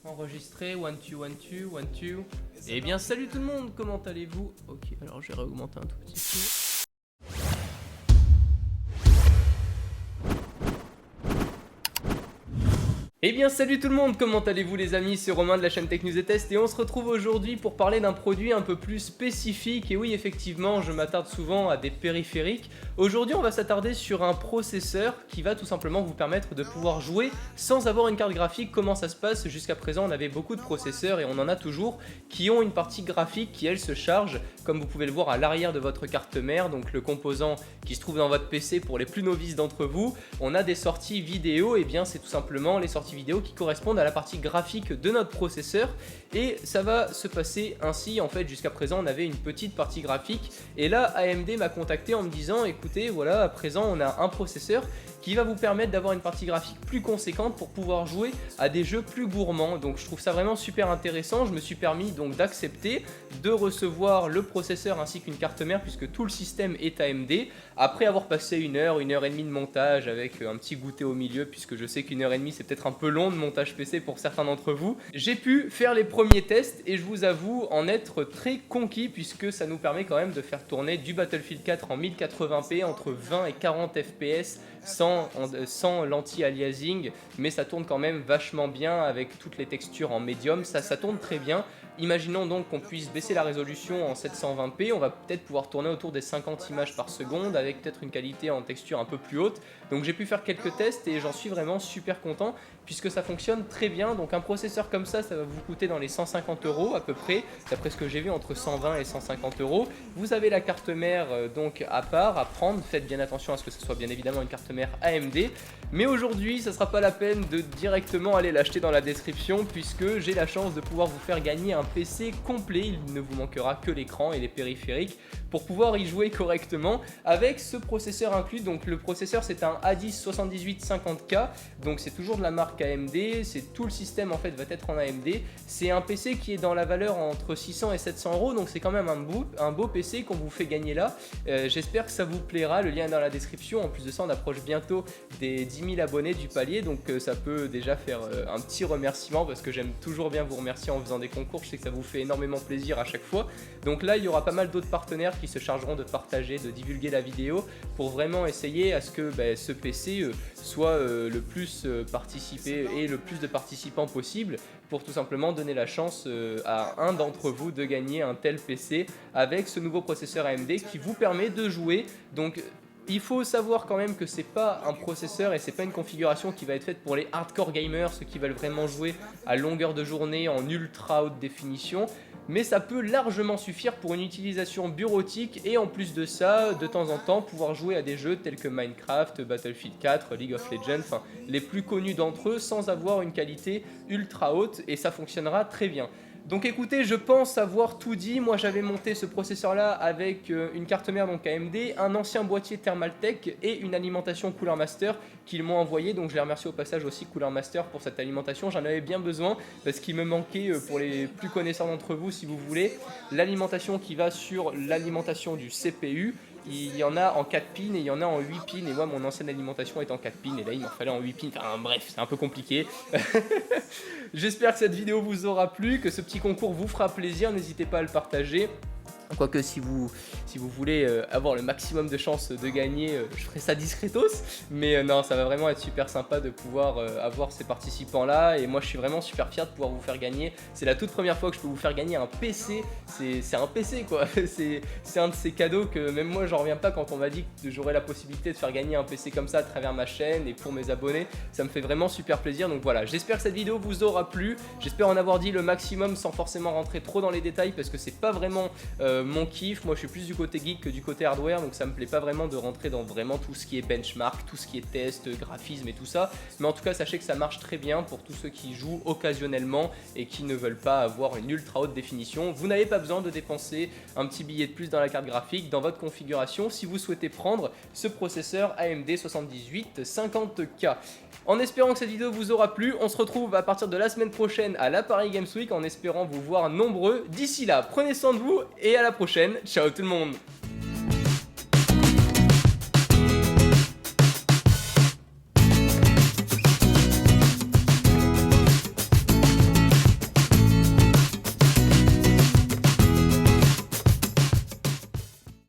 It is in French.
Enregistré, 1, 2, 1, 2, 1, 2. Eh bien salut tout le monde, comment allez-vous? Ok, alors je vais réaugmenter un tout petit peu. Eh bien salut tout le monde, comment allez-vous les amis? C'est Romain de la chaîne Tech News et Test et on se retrouve aujourd'hui pour parler d'un produit un peu plus spécifique. Et oui, effectivement, je m'attarde souvent à des périphériques. Aujourd'hui on va s'attarder sur un processeur qui va tout simplement vous permettre de pouvoir jouer sans avoir une carte graphique. Comment ça se passe? Jusqu'à présent on avait beaucoup de processeurs et on en a toujours qui ont une partie graphique qui elle se charge, comme vous pouvez le voir à l'arrière de votre carte mère, donc le composant qui se trouve dans votre PC pour les plus novices d'entre vous. On a des sorties vidéo, et bien c'est tout simplement les sorties vidéo qui correspondent à la partie graphique de notre processeur, et ça va se passer ainsi. En fait, jusqu'à présent on avait une petite partie graphique et là AMD m'a contacté en me disant écoutez, voilà, à présent on a un processeur qui va vous permettre d'avoir une partie graphique plus conséquente pour pouvoir jouer à des jeux plus gourmands. Donc je trouve ça vraiment super intéressant. Je me suis permis donc d'accepter de recevoir le processeur ainsi qu'une carte mère puisque tout le système est AMD. Après avoir passé une heure et demie de montage avec un petit goûter au milieu, puisque je sais qu'une heure et demie c'est peut-être un peu long de montage PC pour certains d'entre vous, j'ai pu faire les premiers tests et je vous avoue en être très conquis puisque ça nous permet quand même de faire tourner du Battlefield 4 en 1080p entre 20 et 40 fps sans l'anti-aliasing, mais ça tourne quand même vachement bien avec toutes les textures en médium, ça tourne très bien. Imaginons donc qu'on puisse baisser la résolution en 720p, on va peut-être pouvoir tourner autour des 50 images par seconde avec peut-être une qualité en texture un peu plus haute. Donc j'ai pu faire quelques tests et j'en suis vraiment super content puisque ça fonctionne très bien. Donc un processeur comme ça va vous coûter dans les 150 € à peu près, d'après ce que j'ai vu, entre 120 et 150 €. Vous avez la carte mère donc à part à prendre, faites bien attention à ce que ce soit bien évidemment une carte mère AMD. Mais aujourd'hui ça sera pas la peine de directement aller l'acheter dans la description puisque j'ai la chance de pouvoir vous faire gagner un PC complet. Il ne vous manquera que l'écran et les périphériques pour pouvoir y jouer correctement avec ce processeur inclus. Donc le processeur c'est un A10 7850K, donc c'est toujours de la marque AMD, c'est tout le système en fait va être en AMD. C'est un PC qui est dans la valeur entre 600 et 700 €, donc c'est quand même un beau PC qu'on vous fait gagner là. J'espère que ça vous plaira, le lien est dans la description. En plus de ça on approche bientôt des 10 000 abonnés du palier, donc ça peut déjà faire un petit remerciement parce que j'aime toujours bien vous remercier en faisant des concours. Je sais que ça vous fait énormément plaisir à chaque fois. Donc là il y aura pas mal d'autres partenaires qui se chargeront de partager, de divulguer la vidéo pour vraiment essayer à ce que ce PC soit le plus participé et le plus de participants possible pour tout simplement donner la chance à un d'entre vous de gagner un tel PC avec ce nouveau processeur AMD qui vous permet de jouer. Donc il faut savoir quand même que c'est pas un processeur et c'est pas une configuration qui va être faite pour les hardcore gamers, ceux qui veulent vraiment jouer à longueur de journée en ultra haute définition, mais ça peut largement suffire pour une utilisation bureautique et en plus de ça, de temps en temps, pouvoir jouer à des jeux tels que Minecraft, Battlefield 4, League of Legends, enfin les plus connus d'entre eux sans avoir une qualité ultra haute, et ça fonctionnera très bien. Donc écoutez, je pense avoir tout dit. Moi j'avais monté ce processeur là avec une carte mère donc AMD, un ancien boîtier Thermaltake et une alimentation Cooler Master qu'ils m'ont envoyé. Donc je les remercie au passage aussi Cooler Master pour cette alimentation, j'en avais bien besoin parce qu'il me manquait, pour les plus connaisseurs d'entre vous si vous voulez, l'alimentation qui va sur l'alimentation du CPU. Il y en a en 4 pins et il y en a en 8 pins, et moi mon ancienne alimentation est en 4 pins et là il m'en fallait en 8 pins, enfin bref c'est un peu compliqué. J'espère que cette vidéo vous aura plu, que ce petit concours vous fera plaisir, n'hésitez pas à le partager. Quoique si vous voulez avoir le maximum de chances de gagner, je ferai ça discretos. Mais non, ça va vraiment être super sympa de pouvoir avoir ces participants là. Et moi je suis vraiment super fier de pouvoir vous faire gagner. C'est la toute première fois que je peux vous faire gagner un PC. C'est un PC quoi. C'est un de ces cadeaux que même moi j'en reviens pas quand on m'a dit que j'aurais la possibilité de faire gagner un PC comme ça à travers ma chaîne et pour mes abonnés. Ça me fait vraiment super plaisir. Donc voilà, j'espère que cette vidéo vous aura plu. J'espère en avoir dit le maximum sans forcément rentrer trop dans les détails parce que c'est pas vraiment mon kiff. Moi je suis plus du côté geek que du côté hardware, donc ça me plaît pas vraiment de rentrer dans vraiment tout ce qui est benchmark, tout ce qui est test, graphisme et tout ça. Mais en tout cas sachez que ça marche très bien pour tous ceux qui jouent occasionnellement et qui ne veulent pas avoir une ultra haute définition. Vous n'avez pas besoin de dépenser un petit billet de plus dans la carte graphique dans votre configuration si vous souhaitez prendre ce processeur AMD 7850K. En espérant que cette vidéo vous aura plu, on se retrouve à partir de la semaine prochaine à la Paris Games Week en espérant vous voir nombreux. D'ici là, prenez soin de vous et à la prochaine. Ciao tout le monde.